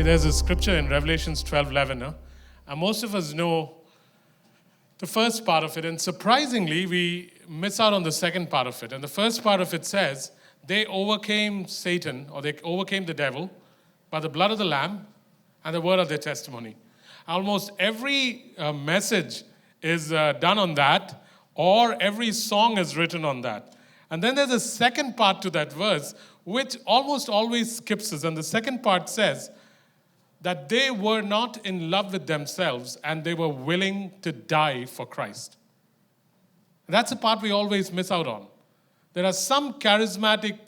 there's a scripture in Revelations 12:11, and most of us know the first part of it, and surprisingly, we miss out on the second part of it. And the first part of it says, they overcame Satan, or they overcame the devil, by the blood of the Lamb and the word of their testimony. Almost every message is done on that, or every song is written on that. And then there's a second part to that verse, which almost always skips us. And the second part says that they were not in love with themselves and they were willing to die for Christ. That's the part we always miss out on. There are some charismatic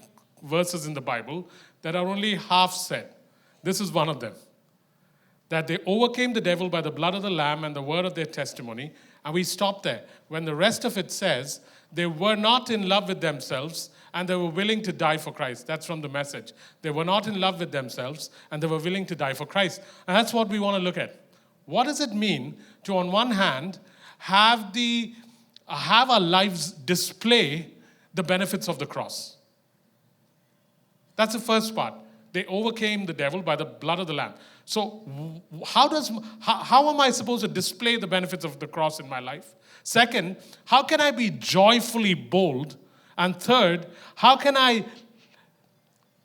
verses in the Bible that are only half said. This is one of them. That they overcame the devil by the blood of the Lamb and the word of their testimony. And we stop there. When the rest of it says, they were not in love with themselves and they were willing to die for Christ. That's from the Message. They were not in love with themselves and they were willing to die for Christ. And that's what we want to look at. What does it mean to, on one hand, have our lives display the benefits of the cross? That's the first part. They overcame the devil by the blood of the Lamb. So how am I supposed to display the benefits of the cross in my life? Second, how can I be joyfully bold? And third, how can I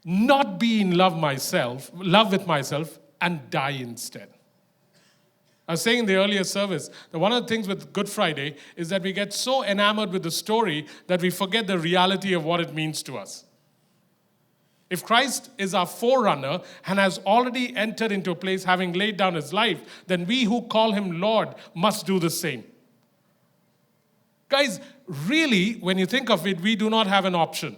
not be in love with myself, and die instead? I was saying in the earlier service that one of the things with Good Friday is that we get so enamored with the story that we forget the reality of what it means to us. If Christ is our forerunner and has already entered into a place having laid down his life, then we who call him Lord must do the same. Guys, really, when you think of it, we do not have an option.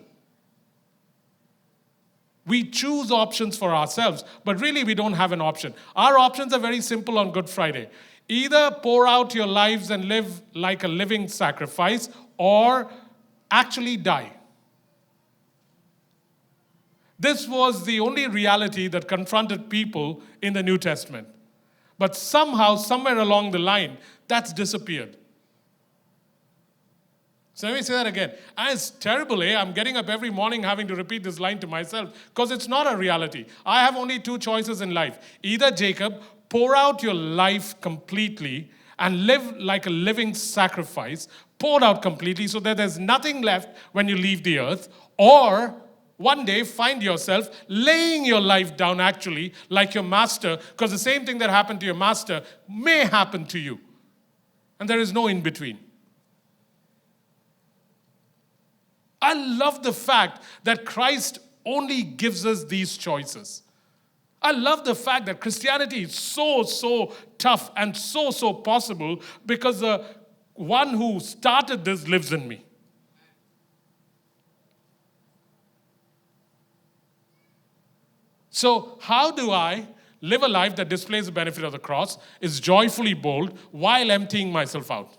We choose options for ourselves, but really we don't have an option. Our options are very simple on Good Friday. Either pour out your lives and live like a living sacrifice, or actually die. This was the only reality that confronted people in the New Testament. But somehow, somewhere along the line, that's disappeared. So let me say that again. And it's terrible, I'm getting up every morning having to repeat this line to myself because it's not a reality. I have only two choices in life. Either, Jacob, pour out your life completely and live like a living sacrifice, poured out completely so that there's nothing left when you leave the earth, or one day find yourself laying your life down actually like your master, because the same thing that happened to your master may happen to you. And there is no in between. I love the fact that Christ only gives us these choices. I love the fact that Christianity is so tough and so possible because the one who started this lives in me. So how do I live a life that displays the benefit of the cross, is joyfully bold, while emptying myself out?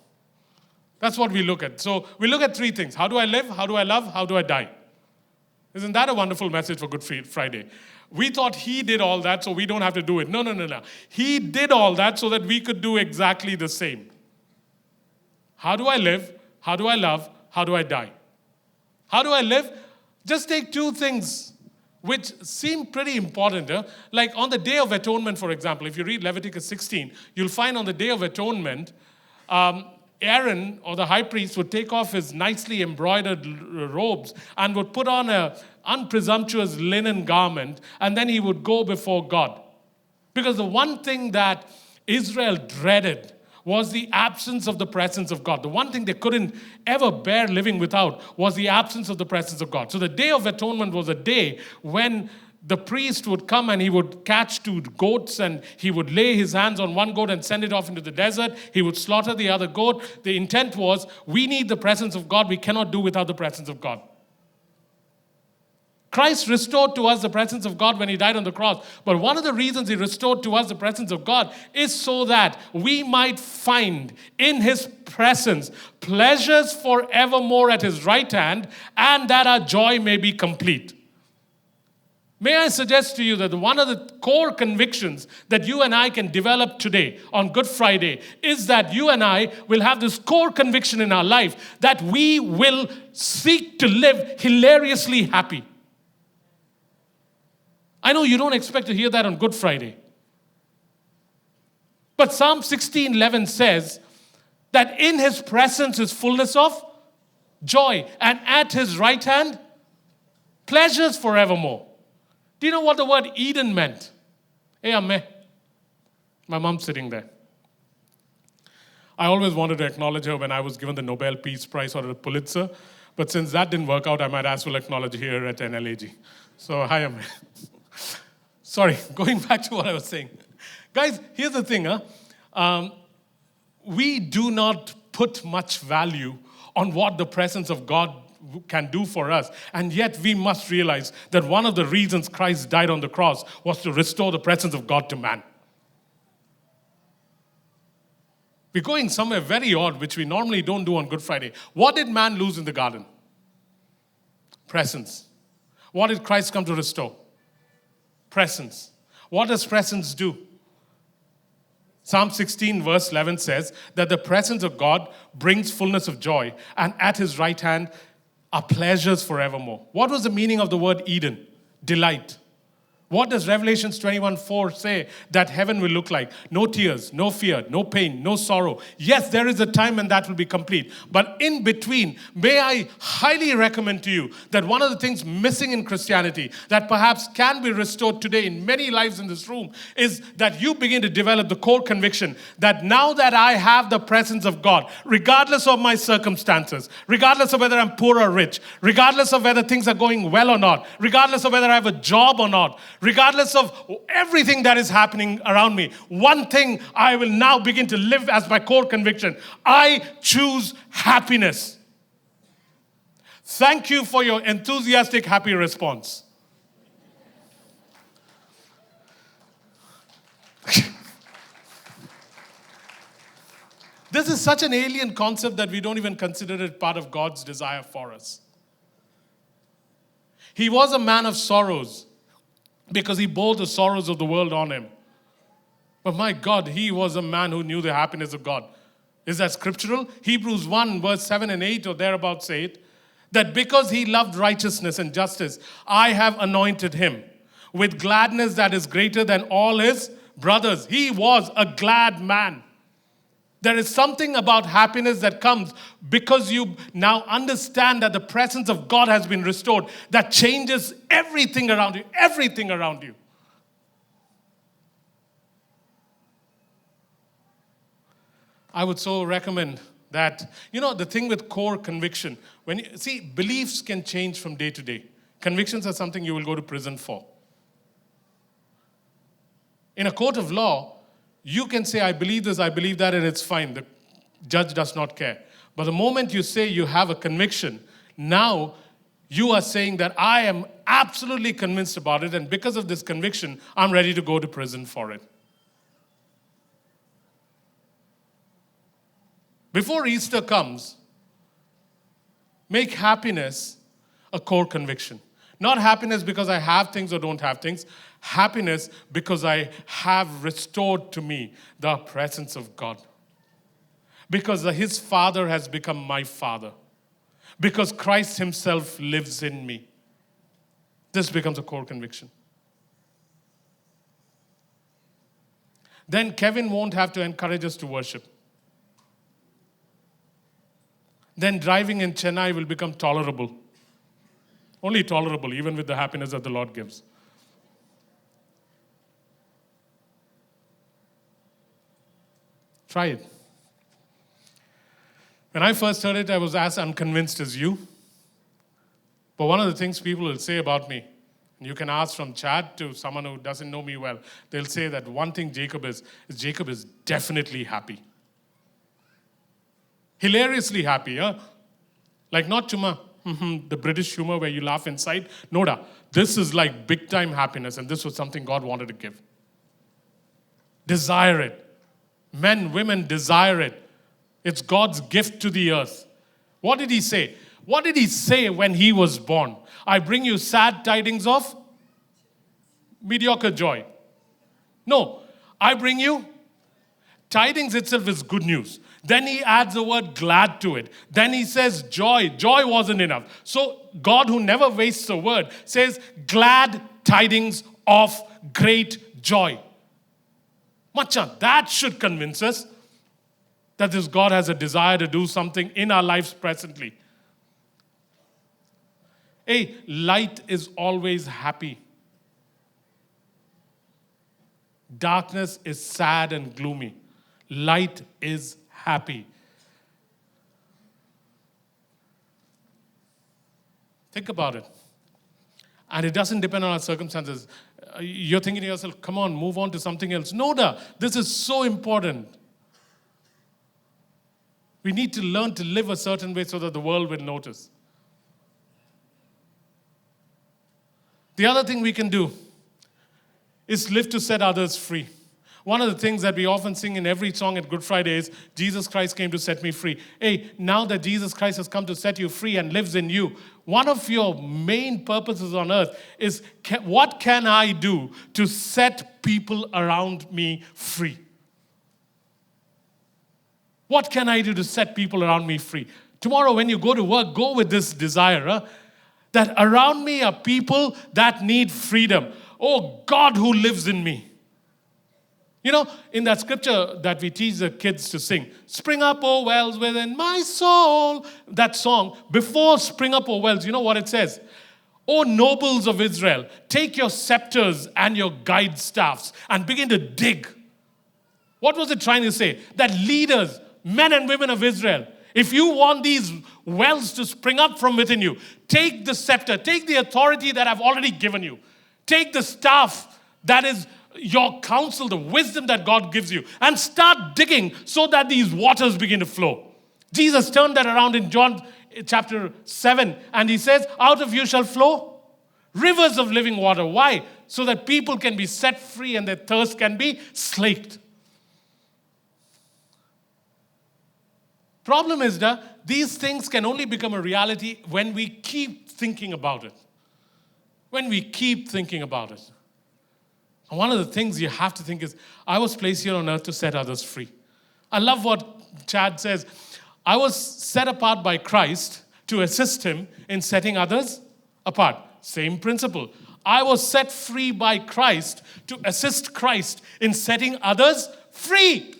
That's what we look at. So we look at three things. How do I live? How do I love? How do I die? Isn't that a wonderful message for Good Friday? We thought he did all that so we don't have to do it. No. He did all that so that we could do exactly the same. How do I live? How do I love? How do I die? How do I live? Just take two things which seem pretty important. Like on the Day of Atonement, for example, if you read Leviticus 16, you'll find on the Day of Atonement, Aaron, or the high priest, would take off his nicely embroidered robes and would put on an unpresumptuous linen garment, and then he would go before God. Because the one thing that Israel dreaded was the absence of the presence of God. The one thing they couldn't ever bear living without was the absence of the presence of God. So the Day of Atonement was a day when the priest would come and he would catch two goats and he would lay his hands on one goat and send it off into the desert. He would slaughter the other goat. The intent was, we need the presence of God. We cannot do without the presence of God. Christ restored to us the presence of God when he died on the cross. But one of the reasons he restored to us the presence of God is so that we might find in his presence pleasures forevermore at his right hand, and that our joy may be complete. May I suggest to you that one of the core convictions that you and I can develop today on Good Friday is that you and I will have this core conviction in our life that we will seek to live hilariously happy. I know you don't expect to hear that on Good Friday. But Psalm 16:11 says that in his presence is fullness of joy, and at his right hand, pleasures forevermore. Do you know what the word Eden meant? Hey, Amme. My mom's sitting there. I always wanted to acknowledge her when I was given the Nobel Peace Prize or the Pulitzer, but since that didn't work out, I might as well acknowledge her here at NLAG. So, hi, Amme. Sorry, going back to what I was saying. Guys, here's the thing. We do not put much value on what the presence of God can do for us. And yet we must realize that one of the reasons Christ died on the cross was to restore the presence of God to man. We're going somewhere very odd, which we normally don't do on Good Friday. What did man lose in the garden? Presence. What did Christ come to restore? Presence. What does presence do? Psalm 16 verse 11 says that the presence of God brings fullness of joy, and at his right hand are pleasures forevermore. What was the meaning of the word Eden? Delight. What does Revelation 21:4 say that heaven will look like? No tears, no fear, no pain, no sorrow. Yes, there is a time when that will be complete. But in between, may I highly recommend to you that one of the things missing in Christianity that perhaps can be restored today in many lives in this room is that you begin to develop the core conviction that now that I have the presence of God, regardless of my circumstances, regardless of whether I'm poor or rich, regardless of whether things are going well or not, regardless of whether I have a job or not, regardless of everything that is happening around me, one thing I will now begin to live as my core conviction. I choose happiness. Thank you for your enthusiastic, happy response. This is such an alien concept that we don't even consider it part of God's desire for us. He was a man of sorrows, because he bore the sorrows of the world on him. But my God, he was a man who knew the happiness of God. Is that scriptural? Hebrews 1 verse 7 and 8 or thereabouts say it, that because he loved righteousness and justice, I have anointed him with gladness that is greater than all his brothers. He was a glad man. There is something about happiness that comes because you now understand that the presence of God has been restored that changes everything around you, everything around you. I would so recommend that, the thing with core conviction, beliefs can change from day to day. Convictions are something you will go to prison for. In a court of law, you can say, I believe this, I believe that, and it's fine. The judge does not care. But the moment you say you have a conviction, now you are saying that I am absolutely convinced about it, and because of this conviction, I'm ready to go to prison for it. Before Easter comes, make happiness a core conviction. Not happiness because I have things or don't have things. Happiness because I have restored to me the presence of God. Because his Father has become my Father. Because Christ himself lives in me. This becomes a core conviction. Then Kevin won't have to encourage us to worship. Then driving in Chennai will become tolerable. Only tolerable, even with the happiness that the Lord gives. Try it. When I first heard it, I was as unconvinced as you. But one of the things people will say about me, and you can ask from Chad to someone who doesn't know me well, they'll say that one thing Jacob is Jacob is definitely happy. Hilariously happy, huh? Like not chuma, the British humor where you laugh inside. No, this is like big time happiness, and this was something God wanted to give. Desire it. Men, women desire it. It's God's gift to the earth. What did he say? What did he say when he was born? I bring you sad tidings of mediocre joy. No, I bring you tidings itself is good news. Then he adds the word glad to it. Then he says joy. Joy wasn't enough. So God, who never wastes a word, says glad tidings of great joy. Macha, that should convince us that this God has a desire to do something in our lives presently. Hey, light is always happy. Darkness is sad and gloomy. Light is happy. Think about it. And it doesn't depend on our circumstances. You're thinking to yourself, come on, move on to something else. No, this is so important. We need to learn to live a certain way so that the world will notice. The other thing we can do is live to set others free. One of the things that we often sing in every song at Good Friday is, Jesus Christ came to set me free. Hey, now that Jesus Christ has come to set you free and lives in you, one of your main purposes on earth is, what can I do to set people around me free? What can I do to set people around me free? Tomorrow when you go to work, go with this desire, that around me are people that need freedom. Oh, God who lives in me. You know, in that scripture that we teach the kids to sing, spring up, O wells within my soul. That song, before spring up, O wells, you know what it says? O nobles of Israel, take your scepters and your guide staffs and begin to dig. What was it trying to say? That leaders, men and women of Israel, if you want these wells to spring up from within you, take the scepter, take the authority that I've already given you. Take the staff that is your counsel, the wisdom that God gives you, and start digging so that these waters begin to flow. Jesus turned that around in John chapter 7, and he says, out of you shall flow rivers of living water. Why? So that people can be set free and their thirst can be slaked. Problem is that these things can only become a reality when we keep thinking about it. When we keep thinking about it. And one of the things you have to think is, I was placed here on earth to set others free. I love what Chad says. I was set apart by Christ to assist him in setting others apart. Same principle. I was set free by Christ to assist Christ in setting others free.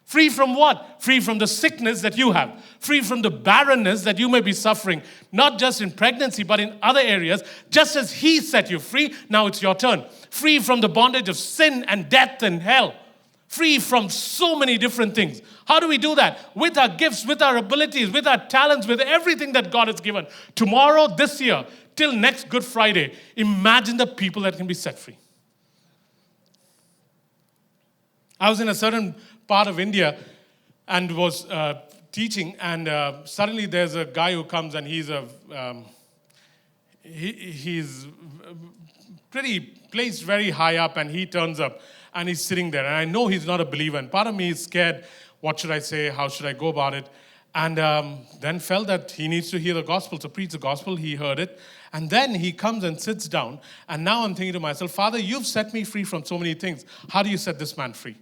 Free from what? Free from the sickness that you have. Free from the barrenness that you may be suffering. Not just in pregnancy, but in other areas. Just as he set you free, now it's your turn. Free from the bondage of sin and death and hell. Free from so many different things. How do we do that? With our gifts, with our abilities, with our talents, with everything that God has given. Tomorrow, this year, till next Good Friday, imagine the people that can be set free. I was in a certain part of India and was teaching, and suddenly there's a guy who comes, and he's pretty placed very high up, and he turns up and he's sitting there, and I know he's not a believer, and part of me is scared. What should I say? How should I go about it? And then felt that he needs to hear the gospel, so preach the gospel. He heard it, and then he comes and sits down, and now I'm thinking to myself, Father, you've set me free from so many things. How do you set this man free?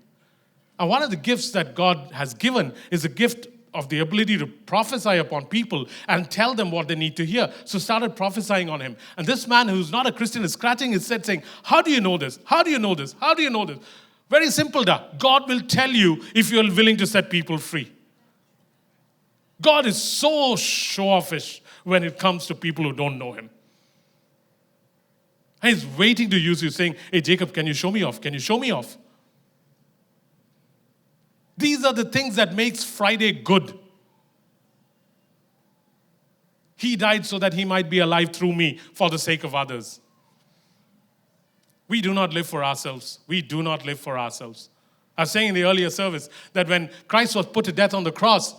And one of the gifts that God has given is a gift of the ability to prophesy upon people and tell them what they need to hear. So started prophesying on him. And this man who's not a Christian is scratching his head saying, how do you know this? How do you know this? How do you know this? Very simple, God will tell you if you're willing to set people free. God is so show-offish when it comes to people who don't know him. And he's waiting to use you saying, hey, Jacob, can you show me off? Can you show me off? These are the things that makes Friday good. He died so that he might be alive through me for the sake of others. We do not live for ourselves. We do not live for ourselves. I was saying in the earlier service that when Christ was put to death on the cross,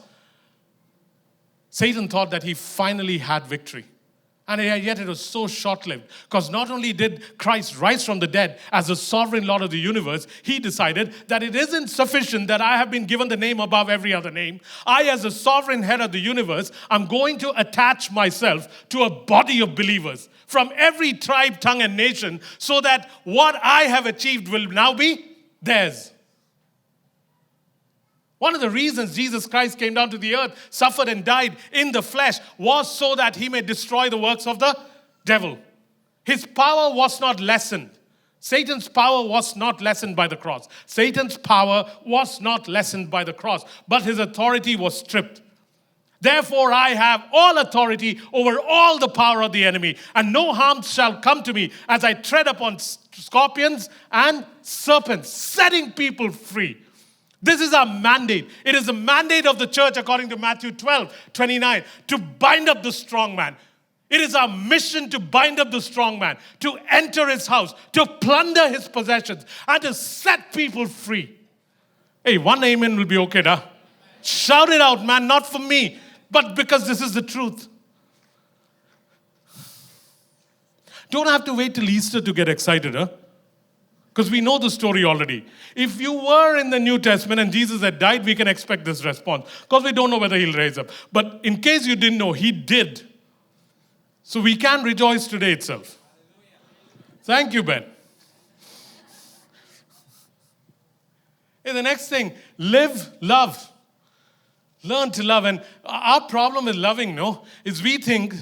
Satan thought that he finally had victory. And yet it was so short-lived. Because not only did Christ rise from the dead as the sovereign Lord of the universe, he decided that it isn't sufficient that I have been given the name above every other name. I, as the sovereign head of the universe, I'm going to attach myself to a body of believers from every tribe, tongue, and nation, so that what I have achieved will now be theirs. One of the reasons Jesus Christ came down to the earth, suffered and died in the flesh, was so that he may destroy the works of the devil. His power was not lessened. Satan's power was not lessened by the cross. Satan's power was not lessened by the cross, but his authority was stripped. Therefore, I have all authority over all the power of the enemy, and no harm shall come to me as I tread upon scorpions and serpents, setting people free. This is our mandate. It is the mandate of the church, according to Matthew 12:29, to bind up the strong man. It is our mission to bind up the strong man, to enter his house, to plunder his possessions, and to set people free. Hey, one amen will be okay, da? Shout it out, man, not for me, but because this is the truth. Don't have to wait till Easter to get excited, huh? Because we know the story already. If you were in the New Testament and Jesus had died, we can expect this response. Because we don't know whether he'll raise up. But in case you didn't know, he did. So we can rejoice today itself. Thank you, Ben. Hey, the next thing, live, love. Learn to love. And our problem with loving, no, is we think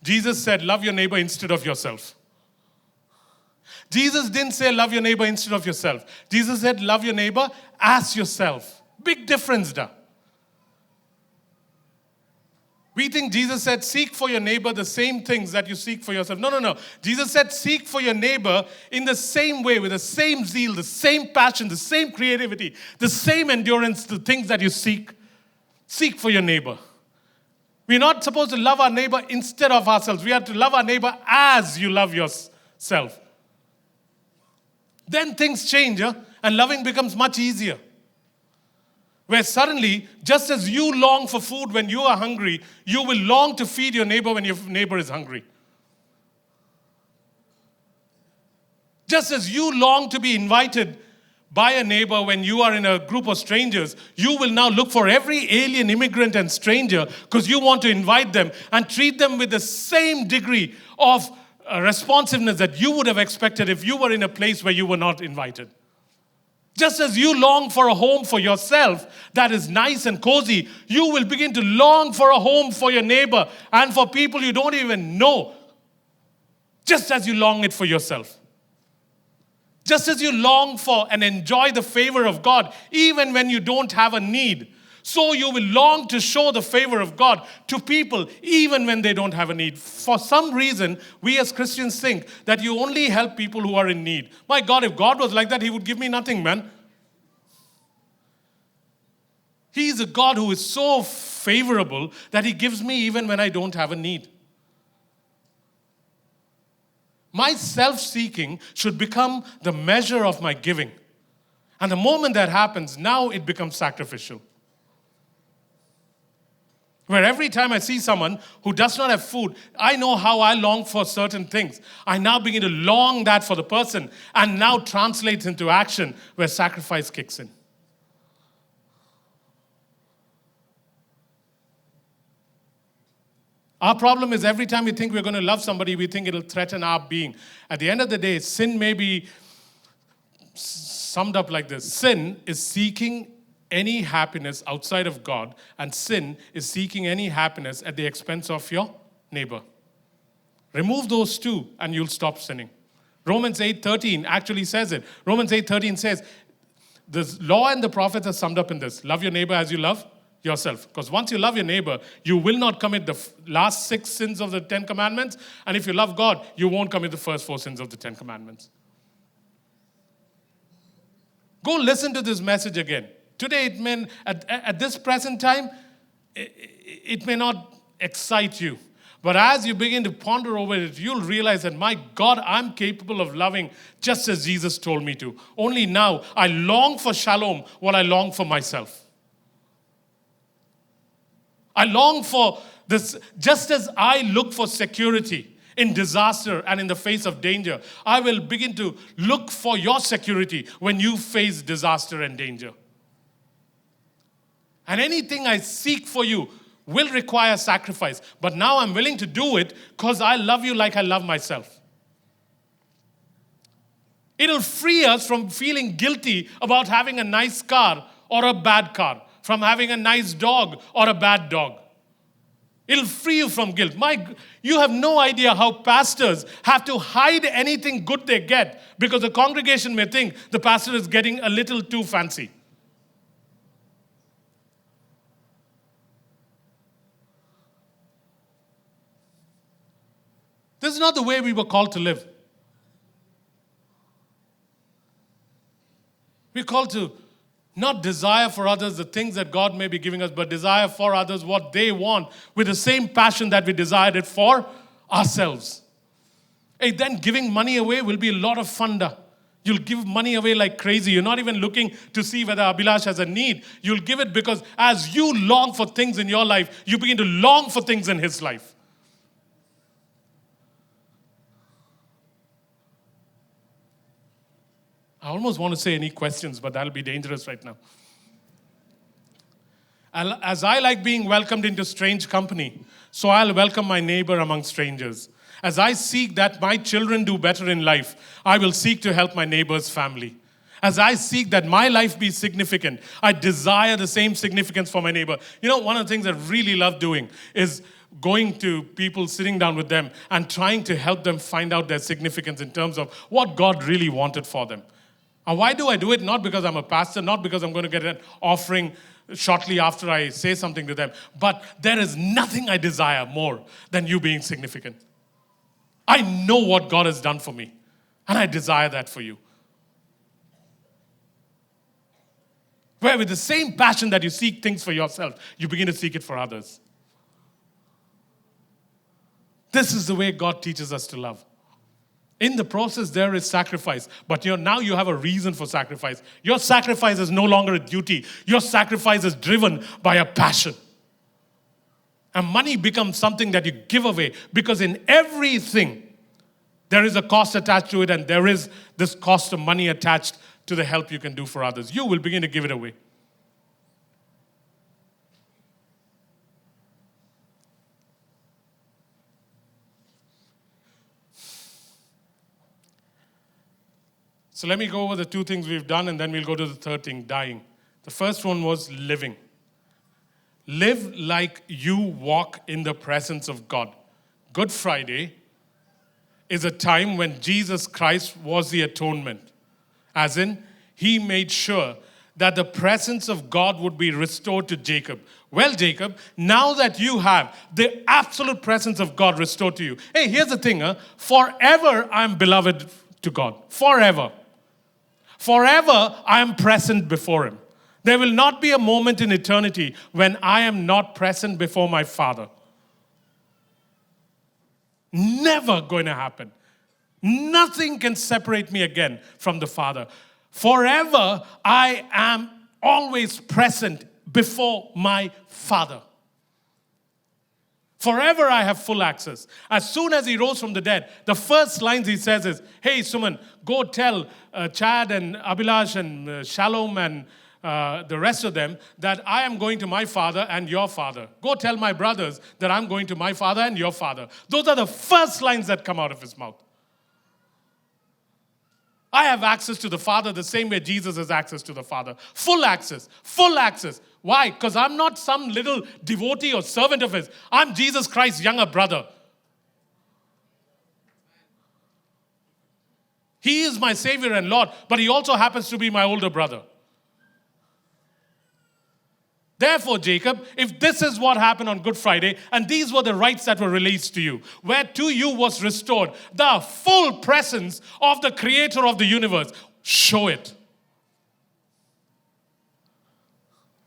Jesus said, love your neighbor instead of yourself. Jesus didn't say love your neighbor instead of yourself. Jesus said love your neighbor as yourself. Big difference, da. We think Jesus said seek for your neighbor the same things that you seek for yourself. No. Jesus said seek for your neighbor in the same way, with the same zeal, the same passion, the same creativity, the same endurance, the things that you seek. Seek for your neighbor. We're not supposed to love our neighbor instead of ourselves. We have to love our neighbor as you love yourself. Then things change, and loving becomes much easier. Where suddenly, just as you long for food when you are hungry, you will long to feed your neighbor when your neighbor is hungry. Just as you long to be invited by a neighbor when you are in a group of strangers, you will now look for every alien, immigrant, and stranger because you want to invite them and treat them with the same degree of responsiveness that you would have expected if you were in a place where you were not invited. Just as you long for a home for yourself that is nice and cozy, you will begin to long for a home for your neighbor and for people you don't even know. Just as you long it for yourself. Just as you long for and enjoy the favor of God even when you don't have a need, so you will long to show the favor of God to people even when they don't have a need. For some reason, we as Christians think that you only help people who are in need. My God, if God was like that, he would give me nothing, man. He is a God who is so favorable that he gives me even when I don't have a need. My self-seeking should become the measure of my giving. And the moment that happens, now it becomes sacrificial. Where every time I see someone who does not have food, I know how I long for certain things. I now begin to long that for the person and now translates into action where sacrifice kicks in. Our problem is every time we think we're going to love somebody, we think it'll threaten our being. At the end of the day, sin may be summed up like this. Sin is seeking any happiness outside of God, and sin is seeking any happiness at the expense of your neighbor. Remove those two and you'll stop sinning. Romans 8:13 actually says it. Romans 8:13 says, the law and the prophets are summed up in this. Love your neighbor as you love yourself. Because once you love your neighbor, you will not commit the last 6 sins of the 10 commandments. And if you love God, you won't commit the first 4 sins of the 10 commandments. Go listen to this message again. Today, it may, at this present time, it may not excite you. But as you begin to ponder over it, you'll realize that, my God, I'm capable of loving just as Jesus told me to. Only now, I long for shalom what I long for myself. I long for this, just as I look for security in disaster and in the face of danger, I will begin to look for your security when you face disaster and danger. And anything I seek for you will require sacrifice. But now I'm willing to do it because I love you like I love myself. It'll free us from feeling guilty about having a nice car or a bad car, from having a nice dog or a bad dog. It'll free you from guilt. You have no idea how pastors have to hide anything good they get because the congregation may think the pastor is getting a little too fancy. This is not the way we were called to live. We're called to not desire for others the things that God may be giving us, but desire for others what they want with the same passion that we desired it for ourselves. Hey, then giving money away will be a lot of fun. You'll give money away like crazy. You're not even looking to see whether Abhilash has a need. You'll give it because as you long for things in your life, you begin to long for things in his life. I almost want to say any questions, but that'll be dangerous right now. As I like being welcomed into strange company, so I'll welcome my neighbor among strangers. As I seek that my children do better in life, I will seek to help my neighbor's family. As I seek that my life be significant, I desire the same significance for my neighbor. You know, one of the things I really love doing is going to people, sitting down with them, and trying to help them find out their significance in terms of what God really wanted for them. And why do I do it? Not because I'm a pastor, not because I'm going to get an offering shortly after I say something to them, but there is nothing I desire more than you being significant. I know what God has done for me, and I desire that for you. Where with the same passion that you seek things for yourself, you begin to seek it for others. This is the way God teaches us to love. In the process, there is sacrifice. But now you have a reason for sacrifice. Your sacrifice is no longer a duty. Your sacrifice is driven by a passion. And money becomes something that you give away. Because in everything, there is a cost attached to it. And there is this cost of money attached to the help you can do for others. You will begin to give it away. So let me go over the two things we've done, and then we'll go to the third thing, dying. The first one was living. Live like you walk in the presence of God. Good Friday is a time when Jesus Christ was the atonement. As in, he made sure that the presence of God would be restored to Jacob. Well, Jacob, now that you have the absolute presence of God restored to you. Hey, here's the thing. Forever I'm beloved to God. Forever. Forever, I am present before him. There will not be a moment in eternity when I am not present before my Father. Never going to happen. Nothing can separate me again from the Father. Forever, I am always present before my Father. Forever I have full access. As soon as he rose from the dead, the first lines he says is, hey, Suman, go tell Chad and Abhilash and Shalom and the rest of them that I am going to my Father and your Father. Go tell my brothers that I'm going to my Father and your Father. Those are the first lines that come out of his mouth. I have access to the Father the same way Jesus has access to the Father. Full access. Full access. Why? Because I'm not some little devotee or servant of his. I'm Jesus Christ's younger brother. He is my Savior and Lord, but he also happens to be my older brother. Therefore, Jacob, if this is what happened on Good Friday, and these were the rights that were released to you, where to you was restored the full presence of the Creator of the universe, show it.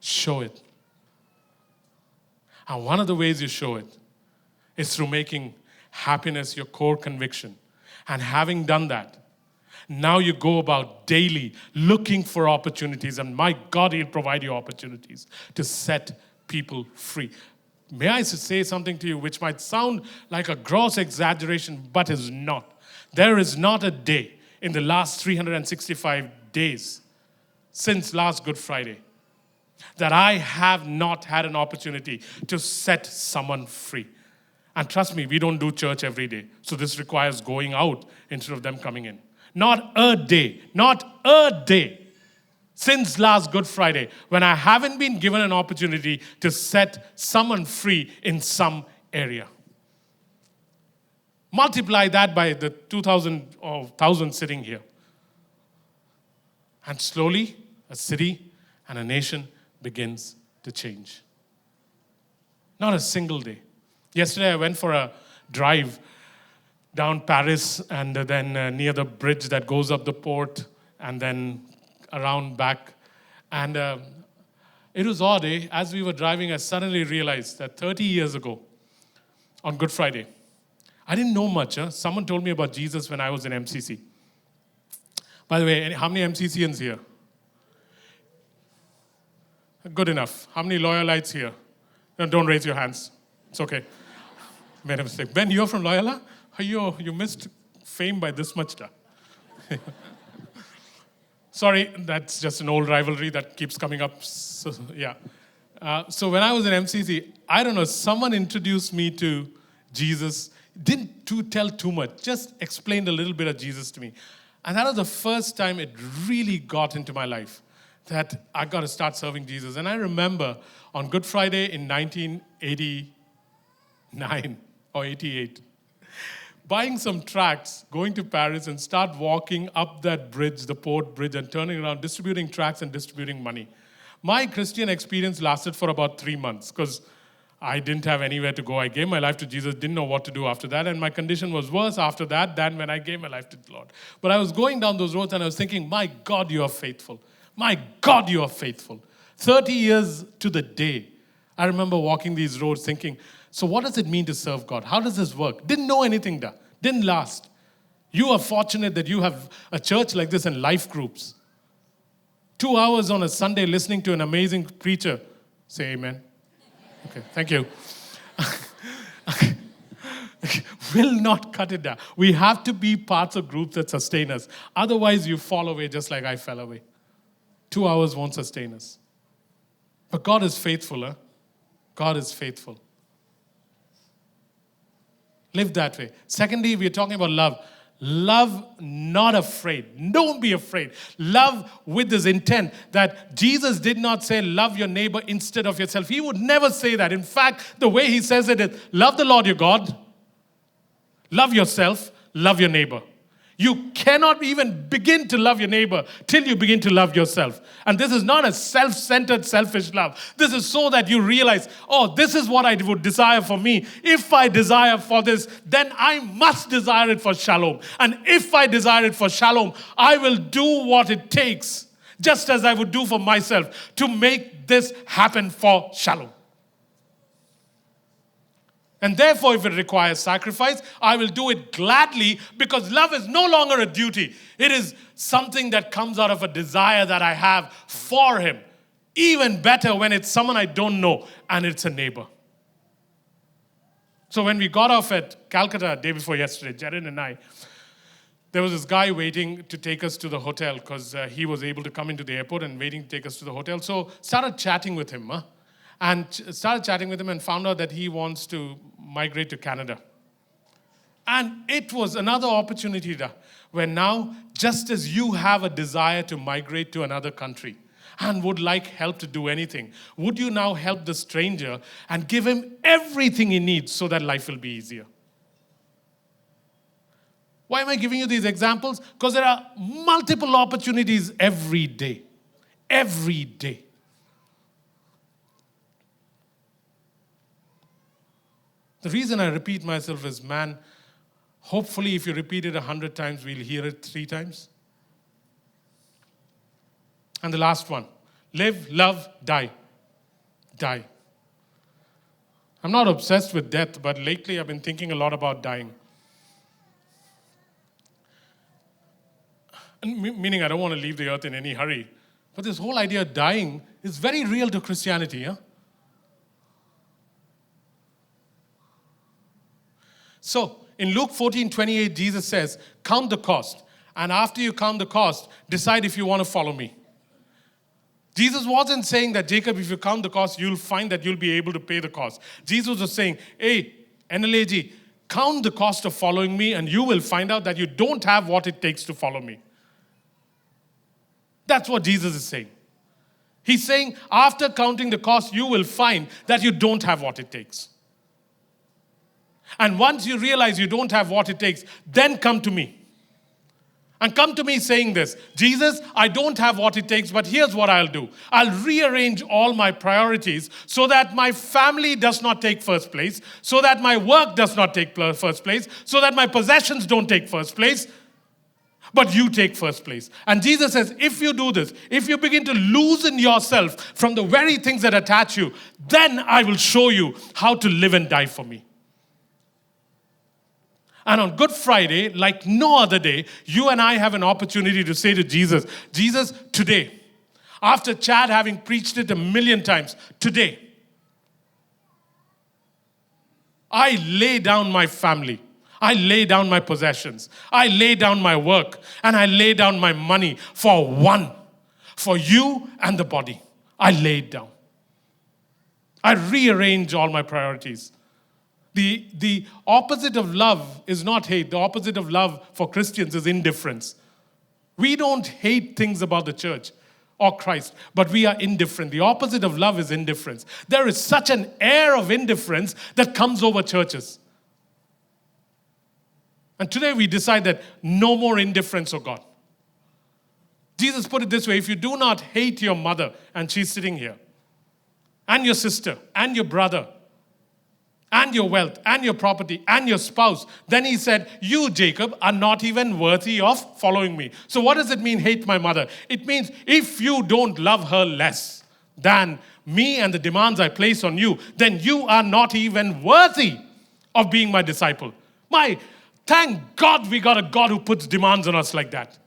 Show it. And one of the ways you show it is through making happiness your core conviction. And having done that, now you go about daily looking for opportunities, and my God, he'll provide you opportunities to set people free. May I say something to you which might sound like a gross exaggeration, but is not. There is not a day in the last 365 days since last Good Friday that I have not had an opportunity to set someone free. And trust me, we don't do church every day. So this requires going out instead of them coming in. Not a day. Not a day. since last Good Friday, when I haven't been given an opportunity to set someone free in some area. Multiply that by the 2,000 or 1,000 sitting here. And slowly, a city and a nation begins to change. Not a single day. Yesterday, I went for a drive down Paris and then near the bridge that goes up the port and then around back. And it was odd, eh? As we were driving, I suddenly realized that 30 years ago, on Good Friday, I didn't know much. Someone told me about Jesus when I was in MCC. By the way, how many MCCians here? Good enough. How many Loyalites here? No, don't raise your hands. It's okay. Made a mistake. Ben, you're from Loyola? You missed fame by this much. Sorry, that's just an old rivalry that keeps coming up. So, yeah. So when I was in MCC, I don't know, someone introduced me to Jesus. Didn't tell too much, just explained a little bit of Jesus to me. And that was the first time it really got into my life, that I got to start serving Jesus. And I remember on Good Friday in 1989 or 88, buying some tracts, going to Paris and start walking up that bridge, the port bridge, and turning around, distributing tracts and distributing money. My Christian experience lasted for about 3 months because I didn't have anywhere to go. I gave my life to Jesus, didn't know what to do after that, and my condition was worse after that than when I gave my life to the Lord. But I was going down those roads and I was thinking, my God, you are faithful. My God, you are faithful. 30 years to the day, I remember walking these roads thinking, so what does it mean to serve God? How does this work? Didn't know anything there. Didn't last. You are fortunate that you have a church like this and life groups. 2 hours on a Sunday listening to an amazing preacher. Say amen. Okay, thank you. Will not cut it down. We have to be parts of groups that sustain us. Otherwise, you fall away just like I fell away. 2 hours won't sustain us. But God is faithful, huh? God is faithful. Live that way. Secondly, we're talking about love. Love not afraid. Don't be afraid. Love with this intent that Jesus did not say, love your neighbor instead of yourself. He would never say that. In fact, the way he says it is, love the Lord your God, love yourself, love your neighbor. You cannot even begin to love your neighbor till you begin to love yourself. And this is not a self-centered, selfish love. This is so that you realize, oh, this is what I would desire for me. If I desire for this, then I must desire it for shalom. And if I desire it for shalom, I will do what it takes, just as I would do for myself, to make this happen for shalom. And therefore, if it requires sacrifice, I will do it gladly, because love is no longer a duty. It is something that comes out of a desire that I have for him. Even better when it's someone I don't know and it's a neighbor. So when we got off at Calcutta day before yesterday, Jared and I, there was this guy waiting to take us to the hotel because he was able to come into the airport and waiting to take us to the hotel. So started chatting with him. And started chatting with him and found out that he wants to migrate to Canada. And it was another opportunity where now, just as you have a desire to migrate to another country and would like help to do anything, would you now help the stranger and give him everything he needs so that life will be easier? Why am I giving you these examples? Because there are multiple opportunities every day. Every day. The reason I repeat myself is, man, hopefully if you repeat it 100 times, we'll hear it 3 times. And the last one, live, love, die. Die. I'm not obsessed with death, but lately I've been thinking a lot about dying. Meaning I don't want to leave the earth in any hurry. But this whole idea of dying is very real to Christianity, huh? So, in Luke 14:28, Jesus says, count the cost. And after you count the cost, decide if you want to follow me. Jesus wasn't saying that, Jacob, if you count the cost, you'll find that you'll be able to pay the cost. Jesus was saying, hey, NLAG, count the cost of following me and you will find out that you don't have what it takes to follow me. That's what Jesus is saying. He's saying, after counting the cost, you will find that you don't have what it takes. And once you realize you don't have what it takes, then come to me. And come to me saying this, Jesus, I don't have what it takes, but here's what I'll do. I'll rearrange all my priorities so that my family does not take first place, so that my work does not take first place, so that my possessions don't take first place, but you take first place. And Jesus says, if you do this, if you begin to loosen yourself from the very things that attach you, then I will show you how to live and die for me. And on Good Friday, like no other day, you and I have an opportunity to say to Jesus, Jesus, today, after Chad having preached it 1,000,000 times, today, I lay down my family. I lay down my possessions. I lay down my work. And I lay down my money for one, for you and the body. I lay it down. I rearrange all my priorities. The opposite of love is not hate. The opposite of love for Christians is indifference. We don't hate things about the church or Christ, but we are indifferent. The opposite of love is indifference. There is such an air of indifference that comes over churches. And today we decide that no more indifference, oh God. Jesus put it this way, if you do not hate your mother, and she's sitting here, and your sister, and your brother, and your wealth, and your property, and your spouse, then he said, you, Jacob, are not even worthy of following me. So what does it mean, hate my mother? It means if you don't love her less than me and the demands I place on you, then you are not even worthy of being my disciple. Thank God we got a God who puts demands on us like that.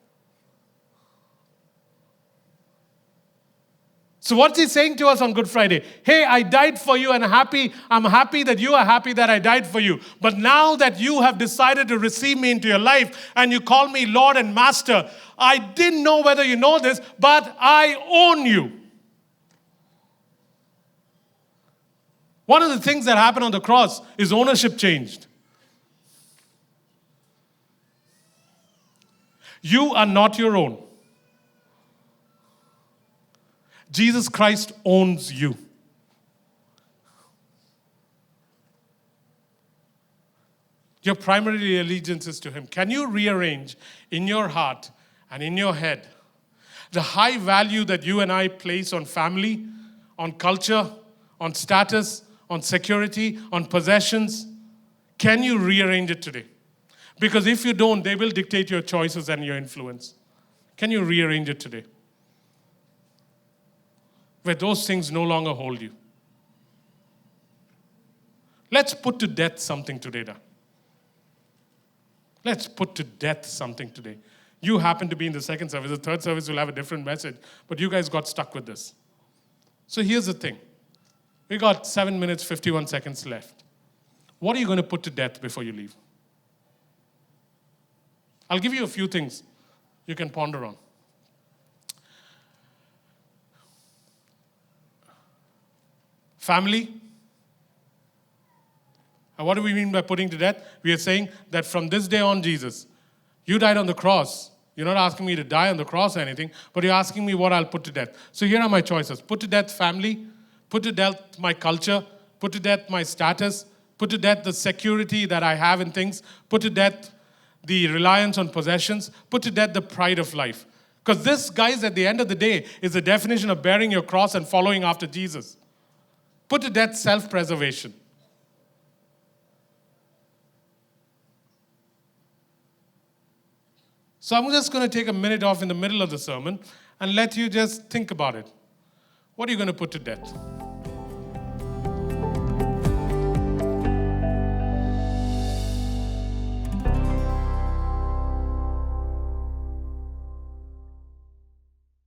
So what's he saying to us on Good Friday? Hey, I died for you and I'm happy that you are happy that I died for you. But now that you have decided to receive me into your life and you call me Lord and Master, I didn't know whether you know this, but I own you. One of the things that happened on the cross is ownership changed. You are not your own. Jesus Christ owns you. Your primary allegiance is to Him. Can you rearrange in your heart and in your head the high value that you and I place on family, on culture, on status, on security, on possessions? Can you rearrange it today? Because if you don't, they will dictate your choices and your influence. Can you rearrange it today? Where those things no longer hold you. Let's put to death something today. Let's put to death something today. You happen to be in the second service. The third service will have a different message. But you guys got stuck with this. So here's the thing. We got 7 minutes, 51 seconds left. What are you going to put to death before you leave? I'll give you a few things you can ponder on. Family. And what do we mean by putting to death? We are saying that from this day on, Jesus, you died on the cross. You're not asking me to die on the cross or anything, but you're asking me what I'll put to death. So here are my choices. Put to death family. Put to death my culture. Put to death my status. Put to death the security that I have in things. Put to death the reliance on possessions. Put to death the pride of life. Because this, guys, at the end of the day, is the definition of bearing your cross and following after Jesus. Put to death self-preservation. So I'm just going to take a minute off in the middle of the sermon and let you just think about it. What are you going to put to death?